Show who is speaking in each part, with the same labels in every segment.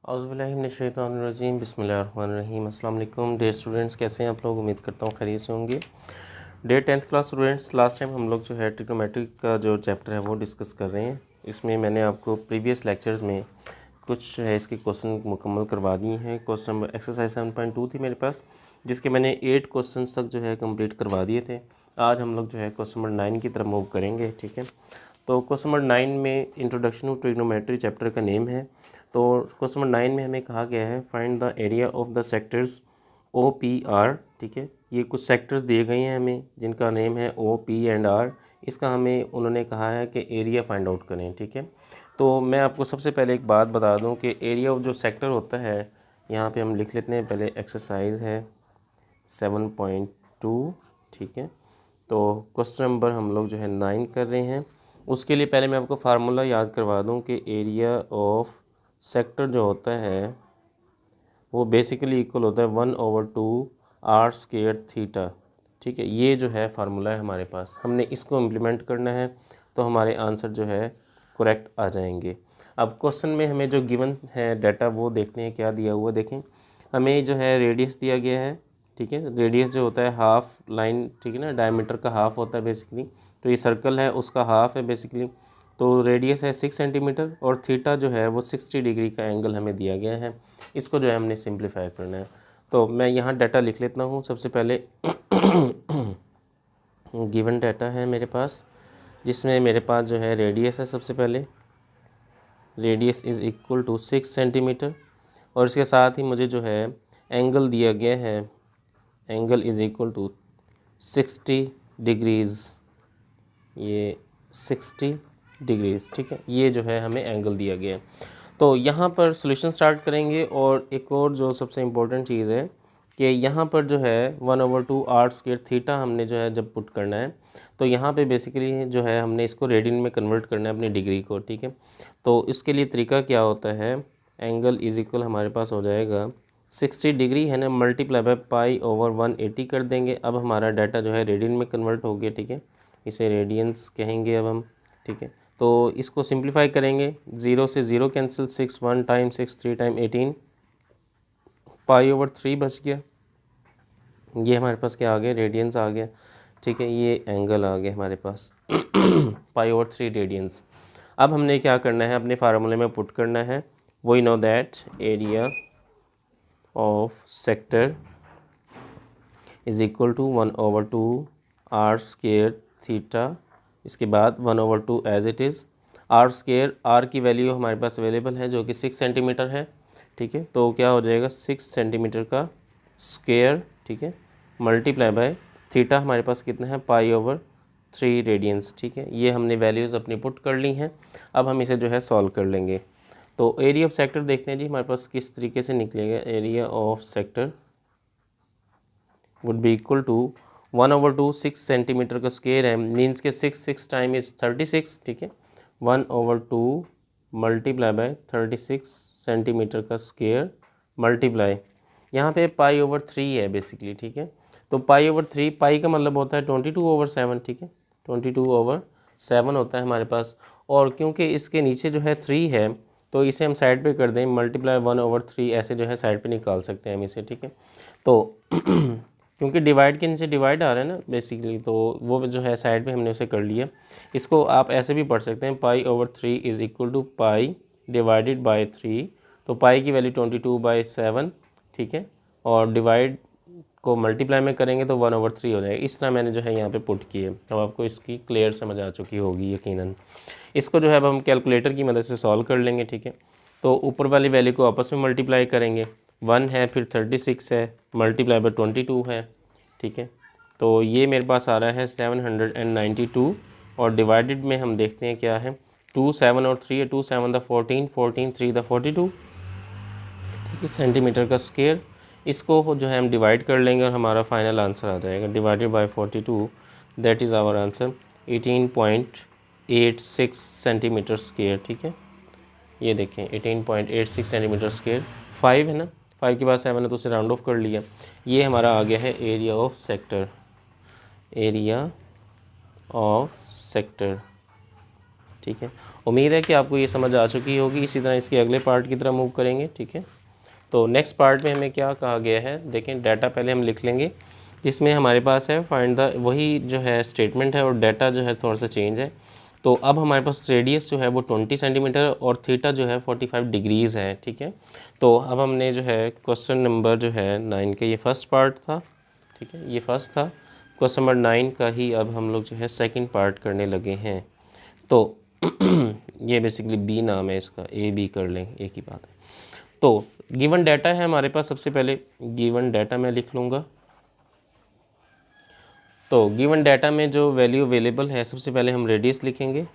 Speaker 1: औज़ुबिल्लाहिमिनश्शैतानिर्रजीम बिस्मिल्लाहिर्रहमानिर्रहीम। अस्सलाम वालेकुम डियर स्टूडेंट्स, कैसे हैं आप लोग? उम्मीद करता हूँ खैरियत से होंगे। Dear 10th class students, last time हम लोग जो है ट्रिग्नोमेट्री का जो चैप्टर है वो डिस्कस कर रहे हैं। इसमें मैंने आपको प्रीवियस लेक्चर्स में कुछ है इसके क्वेश्चन मुकम्मल करवा दिए हैं। क्वेश्चन नंबर एक्सरसाइज 7.2 थी मेरे पास, जिसके मैंने 8 क्वेश्चन तक जो है कंप्लीट करवा दिए थे। आज हम लोग जो है क्वेश्चन नंबर 9 की तरफ मूव करेंगे, ठीक है। तो क्वेश्चन नंबर 9 में इंट्रोडक्शन टू ट्रिग्नोमेट्री चैप्टर का नेम है। तो क्वेश्चन नंबर 9 में हमें कहा गया है find the area of the sectors O P R, ठीक है। ये कुछ सेक्टर्स दिए गए हैं हमें जिनका नेम है ओ पी एंड आर। इसका हमें उन्होंने कहा है कि एरिया फाइंड आउट करें, ठीक है। तो मैं आपको सबसे पहले एक बात बता दूं कि एरिया ऑफ जो सेक्टर होता है, यहाँ पे हम लिख लेते हैं। पहले एक्सरसाइज है 7.2, ठीक है। तो क्वेश्चन नंबर हम लोग जो है 9 कर रहे हैं। उसके लिए पहले मैं आपको फार्मूला याद करवा दूं कि एरिया ऑफ सेक्टर जो होता है वो बेसिकली इक्वल होता है 1/2 आर स्क्वायर थीटा, ठीक है। ये जो है फार्मूला है हमारे पास, हमने इसको इम्प्लीमेंट करना है तो हमारे आंसर जो है करेक्ट आ जाएंगे। अब क्वेश्चन में हमें जो गिवन है डाटा वो देखते हैं क्या दिया हुआ। देखें, हमें जो है रेडियस दिया गया है, ठीक है। रेडियस जो होता है हाफ लाइन, ठीक है ना, डायमीटर का हाफ होता है बेसिकली। तो ये सर्कल है उसका हाफ है बेसिकली। तो रेडियस है 6 सेंटीमीटर और थीटा जो है वो 60 डिग्री का एंगल हमें दिया गया है। इसको जो है हमने सिंप्लीफाई करना है। तो मैं यहाँ डाटा लिख लेता हूँ सबसे पहले। गिवन डाटा है मेरे पास, जिसमें मेरे पास जो है रेडियस है। सबसे पहले radius is equal to 6 centimetre और इसके साथ ही मुझे जो है एंगल दिया गया है, angle is equal to 60 degrees. ये 60 डिग्रीज़, ठीक है। ये जो है हमें एंगल दिया गया है। तो यहाँ पर सॉल्यूशन स्टार्ट करेंगे। और एक और जो सबसे इम्पोर्टेंट चीज़ है कि यहाँ पर जो है 1/2 आर स्क्वायर थीटा हमने जो है जब पुट करना है तो यहाँ पे बेसिकली जो है हमने इसको रेडियन में कन्वर्ट करना है अपनी डिग्री को, ठीक है। तो इसके लिए तरीका क्या होता है, एंगल इज इक्वल हमारे पास हो जाएगा 60 डिग्री है ना, मल्टीप्लाई बाय पाई/180 कर देंगे। अब हमारा डाटा जो है रेडियन में कन्वर्ट हो गया, ठीक है। इसे रेडियंस कहेंगे अब हम, ठीक है। तो इसको सिंप्लीफाई करेंगे, 0 से 0 कैंसिल, 6 1 टाइम 6 3 टाइम 18, पाई/3 बच गया। ये हमारे पास क्या आ गया, रेडियंस आ गया, ठीक है। ये एंगल आ गया हमारे पास पाई/3 रेडियंस। अब हमने क्या करना है, अपने फार्मूले में पुट करना है। We know that area of sector is equal to 1/2 r square theta. इसके बाद 1/2 as it is r square, r की वैल्यू हमारे पास अवेलेबल है जो कि 6 सेंटीमीटर है, ठीक है। तो क्या हो जाएगा 6 सेंटीमीटर का स्क्वायर, ठीक है, मल्टीप्लाई बाय थीटा हमारे पास कितना है पाई/3 रेडियंस, ठीक है। ये हमने वैल्यूज़ अपनी पुट कर ली हैं। अब हम इसे जो है सॉल्व कर लेंगे। तो एरिया ऑफ सेक्टर देखते हैं जी हमारे पास किस तरीके से निकलेगा। Area of sector would be equal to 1/2 6 centimetre का स्क्वायर है, मीन्स के 6 टाइम इज़ 36, ठीक है। 1/2 मल्टीप्लाई बाय 36 सेंटीमीटर का स्क्वायर मल्टीप्लाई, यहाँ पे पाई/3 है बेसिकली, ठीक है। तो पाई/3, पाई का मतलब होता है 22/7, ठीक है। 22/7 होता है हमारे पास। और क्योंकि इसके नीचे जो है 3 है तो इसे हम साइड पे कर दें, मल्टीप्लाई 1/3 ऐसे जो है साइड पे निकाल सकते हैं हम इसे, ठीक है। तो क्योंकि डिवाइड के नीचे डिवाइड आ रहा है ना बेसिकली, तो वो जो है साइड पे हमने उसे कर लिया। इसको आप ऐसे भी पढ़ सकते हैं, पाई/3 is equal to pi divided by 3। तो पाई की वैल्यू 22/7, ठीक है। और डिवाइड को मल्टीप्लाई में करेंगे तो 1/3 हो जाएगा। इस तरह मैंने जो है यहाँ पे पुट किए। अब आपको इसकी क्लियर समझ आ चुकी होगी यकीनन। इसको जो है अब हम कैलकुलेटर की मदद से सॉल्व कर लेंगे, ठीक है। तो ऊपर वाली वैल्यू को आपस में मल्टीप्लाई करेंगे, 1 है फिर 36 है, मल्टीप्लाई बाय 22 है, ठीक है। तो ये मेरे पास आ रहा है 792 और डिवाइडेड में हम देखते हैं क्या है, 2 7 और 3 है, 2 7 द 14, 14 3 द 42, ठीक है, सेंटीमीटर का स्क्वायर। इसको जो है हम डिवाइड कर लेंगे और हमारा फाइनल आंसर आ जाएगा divided by 42, that is our answer 18.86 centimetre square, ठीक है। ये देखें 18.86 सेंटीमीटर स्क्वायर, 5 है ना, 5 के बाद 7 है तो उसे राउंड ऑफ कर लिया। ये हमारा आ गया है area of sector, area of sector, ठीक है। उम्मीद है कि आपको ये समझ आ चुकी होगी। इसी तरह इसके अगले पार्ट की तरफ मूव करेंगे, ठीक है। तो नेक्स्ट पार्ट में हमें क्या कहा गया है, देखें डाटा पहले हम लिख लेंगे, जिसमें हमारे पास है फाइंड द, वही जो है स्टेटमेंट है और डाटा जो है थोड़ा सा चेंज है। तो अब हमारे पास रेडियस जो है वो 20 सेंटीमीटर और थीटा जो है 45 डिग्रीज़ है, ठीक है। तो अब हमने जो है क्वेश्चन नंबर जो है 9 के, ये फर्स्ट पार्ट था, ठीक है, ये फर्स्ट था। क्वेश्चन नंबर 9 का ही अब हम लोग जो है सेकंड पार्ट करने लगे हैं। तो ये बेसिकली बी नाम है इसका, ए बी कर लें, एक ही बात है। तो गिवन डाटा है हमारे पास, सबसे पहले गिवन डाटा मैं लिख लूँगा। तो गिवन डाटा में जो वैल्यू अवेलेबल है, सबसे पहले हम रेडियस लिखेंगे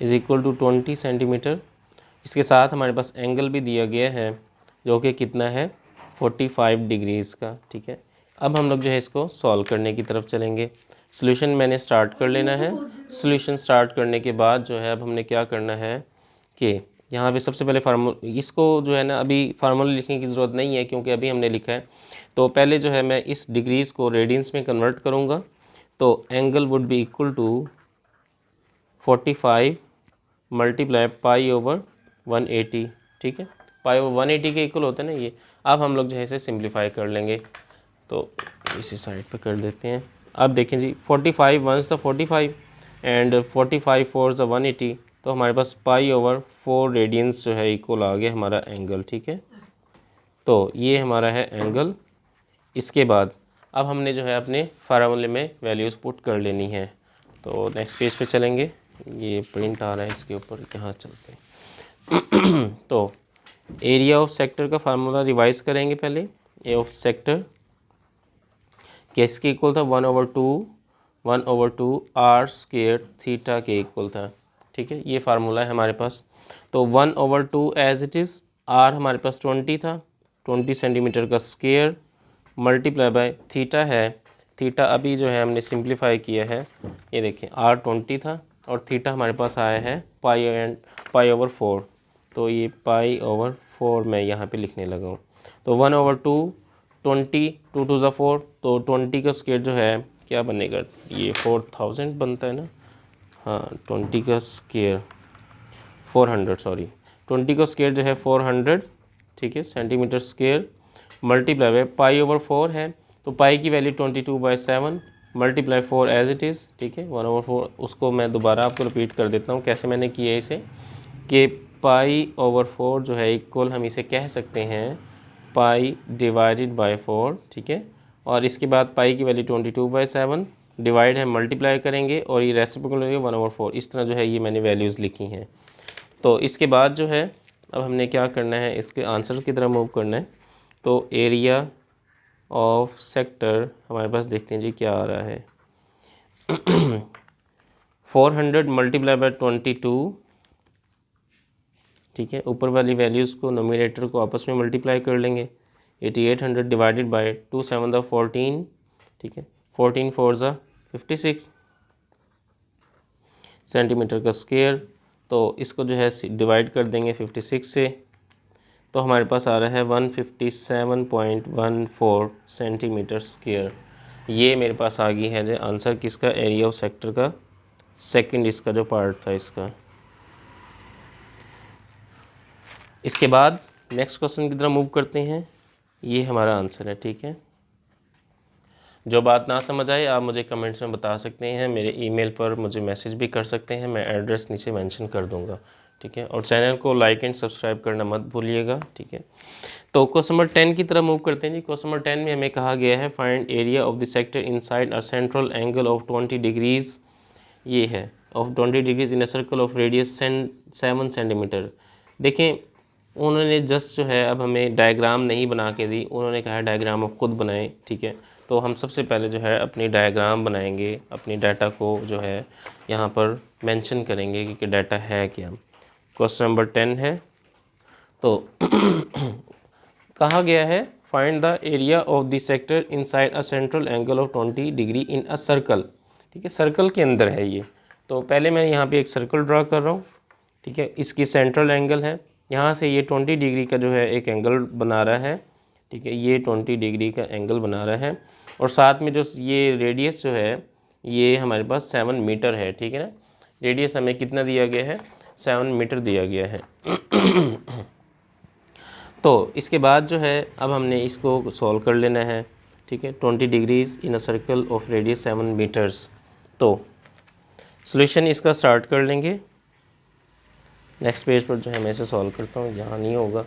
Speaker 1: इज़ इक्वल टू 20 सेंटीमीटर। इसके साथ हमारे पास एंगल भी दिया गया है जो कि कितना है 45 डिग्रीज़ का, ठीक है। अब हम लोग जो है इसको सॉल्व करने की तरफ चलेंगे। सॉल्यूशन मैंने स्टार्ट कर लेना है। सॉल्यूशन स्टार्ट करने के बाद जो है अब हमने क्या करना है कि यहाँ पे सबसे पहले इसको जो है ना अभी फार्मूला लिखने की ज़रूरत नहीं है क्योंकि अभी हमने लिखा है। तो पहले जो है मैं इस डिग्रीज़ को रेडियंस में कन्वर्ट करूँगा। तो angle would be equal to 45 multiply pi over 180, ठीक है। पाई ओवर 180 के इक्वल होता है ना ये। अब हम लोग जो है इसे सिंप्लीफाई कर लेंगे, तो इसी साइड पे कर देते हैं। अब देखें जी 45 1 45 एंड 45 4 180, तो हमारे पास पाई ओवर 4 रेडियंस जो है इक्वल आ गया हमारा एंगल, ठीक है। तो ये हमारा है एंगल। इसके बाद अब हमने जो है अपने फार्मूले में वैल्यूज़ पुट कर लेनी है। तो नेक्स्ट पेज पे चलेंगे, ये प्रिंट आ रहा है इसके ऊपर, यहाँ चलते हैं। तो एरिया ऑफ सेक्टर का फार्मूला रिवाइज करेंगे पहले। ए ऑफ सेक्टर किसके इक्वल था 1/2 आर स्क्वायर थीटा के इक्वल था, ठीक है। ये फार्मूला है हमारे पास। तो 1/2 एज इट इज़, आर हमारे पास 20 था, 20 सेंटीमीटर का स्क्वायर मल्टीप्लाई बाय थीटा है। थीटा अभी जो है हमने सिंप्लीफाई किया है, ये देखिए आर 20 था और थीटा हमारे पास आया है पाई ओवर 4। तो ये पाई ओवर 4 मैं यहाँ पे लिखने लगा हूँ। तो 1/2 20 2 2 ज़ा 4, तो 20 का स्क्वायर जो है क्या बनेगा, ये 4000 बनता है ना। हाँ 20 का स्क्वायर 400, सॉरी 20 का स्क्वायर जो है 400, ठीक है, centimetre square multiply by pi over 4 है। तो पाई की value 22/7 multiply 4 as it is, ठीक है, 1/4। उसको मैं दोबारा आपको रिपीट कर देता हूँ कैसे मैंने किया है इसे, कि पाई ओवर 4 जो है इक्वल हम इसे कह सकते हैं पाई डिवाइडेड बाय 4, ठीक है। और इसके बाद पाई की वैल्यू 22/7 डिवाइड है मल्टीप्लाई करेंगे और ये रेसिप्रोकल होगा 1/4। इस तरह जो है ये मैंने वैल्यूज़ लिखी हैं। तो इसके बाद जो है अब हमने क्या करना है, इसके आंसर की तरफ मूव करना है। तो एरिया ऑफ सेक्टर हमारे पास देखते हैं जी क्या आ रहा है 400 मल्टीप्लाई बाय 22, ठीक है। ऊपर वाली वैल्यूज़ को नोमिनेटर को आपस में मल्टीप्लाई कर लेंगे। 8800 डिवाइडेड बाय 2 7 14, ठीक है, 14 4 56 सेंटीमीटर का स्क्वायर। तो इसको जो है डिवाइड कर देंगे 56 से, तो हमारे पास आ रहा है 157.14 सेंटीमीटर स्क्वायर। ये मेरे पास आ गई है जो आंसर किसका, एरिया ऑफ सेक्टर का सेकंड इसका जो पार्ट था इसका। इसके बाद नेक्स्ट क्वेश्चन की तरफ मूव करते हैं। ये हमारा आंसर है, ठीक है। जो बात ना समझ आए आप मुझे कमेंट्स में बता सकते हैं, मेरे ईमेल पर मुझे मैसेज भी कर सकते हैं, मैं एड्रेस नीचे मेंशन कर दूंगा, ठीक है। और चैनल को लाइक एंड सब्सक्राइब करना मत भूलिएगा, ठीक है। तो क्वेश्चन नंबर 10 की तरफ मूव करते हैं जी। क्वेश्चन नंबर 10 में हमें कहा गया है find area of the sector inside a central angle of 20 degrees, ये है of 20 degrees in a circle of radius 7 centimetre. देखें उन्होंने जस्ट जो है अब हमें डायग्राम नहीं बना के दी, उन्होंने कहा डायग्राम आप खुद बनाएं, ठीक है। तो हम सबसे पहले जो है अपनी डायग्राम बनाएंगे, अपनी डाटा को जो है यहाँ पर मेंशन करेंगे कि डाटा है क्या। क्वेश्चन नंबर 10 है। तो कहा गया है find the area of the sector inside a central angle of 20 degree in a circle, ठीक है, सर्कल के अंदर है ये। तो पहले मैं यहाँ पे एक सर्कल ड्रा कर रहा हूँ, ठीक है। इसकी सेंट्रल एंगल है, यहाँ से ये 20 डिग्री का जो है एक एंगल बना रहा है, ठीक है, ये 20 डिग्री का एंगल बना रहा है। और साथ में जो ये रेडियस जो है ये हमारे पास 7 मीटर है, ठीक है ना। रेडियस हमें कितना दिया गया है, 7 मीटर दिया गया है। तो इसके बाद जो है अब हमने इसको सॉल्व कर लेना है, ठीक है। 20 degrees in a circle of radius 7 metres. तो सॉल्यूशन इसका स्टार्ट कर लेंगे। नेक्स्ट पेज पर जो है मैं इसे सॉल्व करता हूँ, यहाँ नहीं होगा।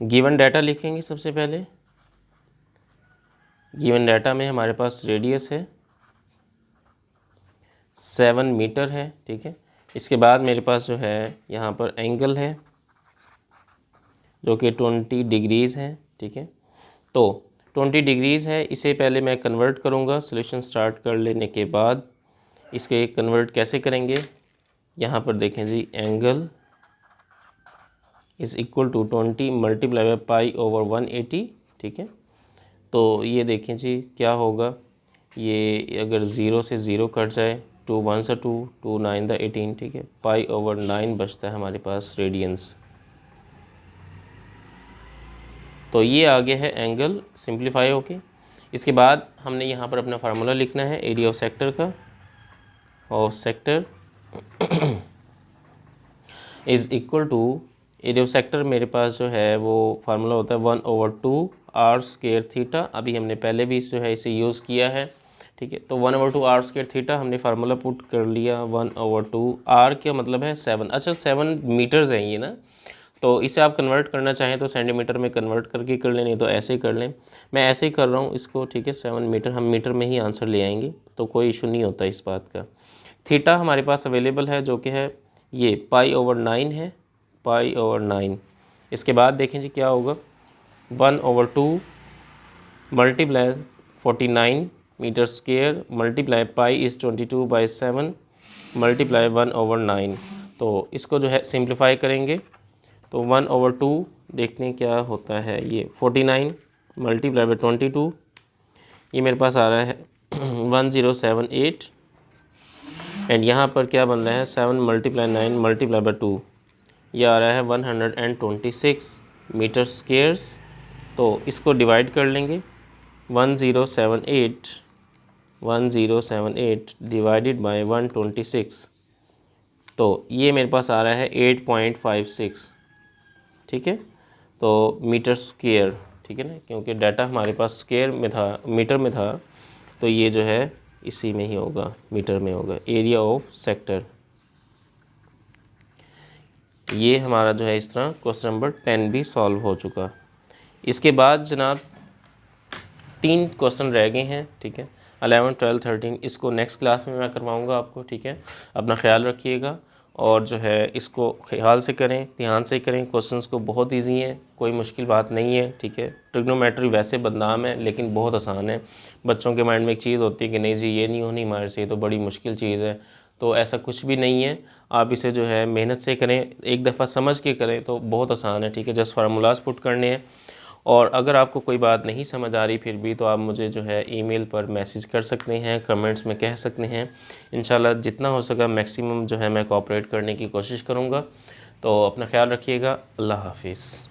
Speaker 1: गिवन डाटा लिखेंगे सबसे पहले। गिवन डाटा में हमारे पास रेडियस है 7 मीटर है, ठीक है। इसके बाद मेरे पास जो है यहाँ पर एंगल है जो कि 20 डिग्रीज़ है, ठीक है। तो 20 डिग्रीज़ है, इसे पहले मैं कन्वर्ट करूँगा। सॉल्यूशन स्टार्ट कर लेने के बाद इसके कन्वर्ट कैसे करेंगे, यहाँ पर देखें जी, angle is equal to 20 multiply by pi over 180, ठीक है। तो ये देखें जी क्या होगा, ये अगर 0 से 0 कट जाए, 2 1 से 2, 2 9 द 18, ठीक है। पाई ओवर 9 बचता है हमारे पास रेडियंस। तो ये आगे है एंगल सिंप्लीफाई होके। इसके बाद हमने यहाँ पर अपना फार्मूला लिखना है एरिया ऑफ सेक्टर का। Of sector is equal to, area of sector मेरे पास जो है वो फार्मूला होता है 1/2 आर स्क्वायर थीटा। अभी हमने पहले भी जो है इसे यूज़ किया है, ठीक है। तो 1/2 आर स्क्वायर थीटा हमने फार्मूला पुट कर लिया। 1/2 आर क्या मतलब है 7, अच्छा 7 मीटर्स हैं ये ना। तो इसे आप कन्वर्ट करना चाहें तो सेंटीमीटर में कन्वर्ट करके कर लें, नहीं तो ऐसे ही कर लें। मैं ऐसे ही कर रहा हूँ इसको, ठीक है। 7 मीटर, हम मीटर में ही आंसर ले आएंगे तो कोई इशू नहीं होता इस बात का। थीटा हमारे पास अवेलेबल है जो कि है ये पाई ओवर 9 है, पाई ओवर 9। इसके बाद देखें जी क्या होगा, 1/2 multiply 49 metre square multiply pi is 22/7 multiply 1/9। तो इसको जो है सिंप्लीफाई करेंगे तो 1/2 देखते हैं क्या होता है। ये 49 मल्टीप्लाई बाई 22, ये मेरे पास आ रहा है 1078। एंड यहाँ पर क्या बन रहा है 7 मल्टीप्लाई 9 मल्टीप्लाई बाई 2, ये आ रहा है 126 मीटर स्क्वेयर्स। तो इसको डिवाइड कर लेंगे, 1078 डिवाइडेड बाय 126, तो ये मेरे पास आ रहा है 8.56, ठीक है। तो मीटर स्क्वेयर, ठीक है ना, क्योंकि डाटा हमारे पास स्क्वेयर में था, मीटर में था, तो ये जो है इसी में ही होगा, मीटर में होगा। एरिया ऑफ सेक्टर, ये हमारा जो है इस तरह क्वेश्चन नंबर 10 भी सॉल्व हो चुका। इसके बाद जनाब 3 क्वेश्चन रह गए हैं, ठीक है। 11, 12, 13 इसको नेक्स्ट क्लास में मैं करवाऊंगा आपको, ठीक है। अपना ख्याल रखिएगा और जो है इसको ख्याल से करें, ध्यान से करें। क्वेश्चंस को बहुत इजी है, कोई मुश्किल बात नहीं है, ठीक है। ट्रिग्नोमेट्री वैसे बदनाम है लेकिन बहुत आसान है। बच्चों के माइंड में एक चीज़ होती है कि नहीं जी ये नहीं होनी हमारे से, तो बड़ी मुश्किल चीज़ है। तो ऐसा कुछ भी नहीं है, आप इसे जो है मेहनत से करें, एक दफ़ा समझ के करें तो बहुत आसान है, ठीक है। जस्ट फार्मूलाज पुट करने हैं। और अगर आपको कोई बात नहीं समझ आ रही फिर भी, तो आप मुझे जो है ईमेल पर मैसेज कर सकते हैं, कमेंट्स में कह सकते हैं। इंशाल्लाह जितना हो सका मैक्सिमम जो है मैं कोऑपरेट करने की कोशिश करूँगा। तो अपना ख्याल रखिएगा। अल्लाह हाफिज़।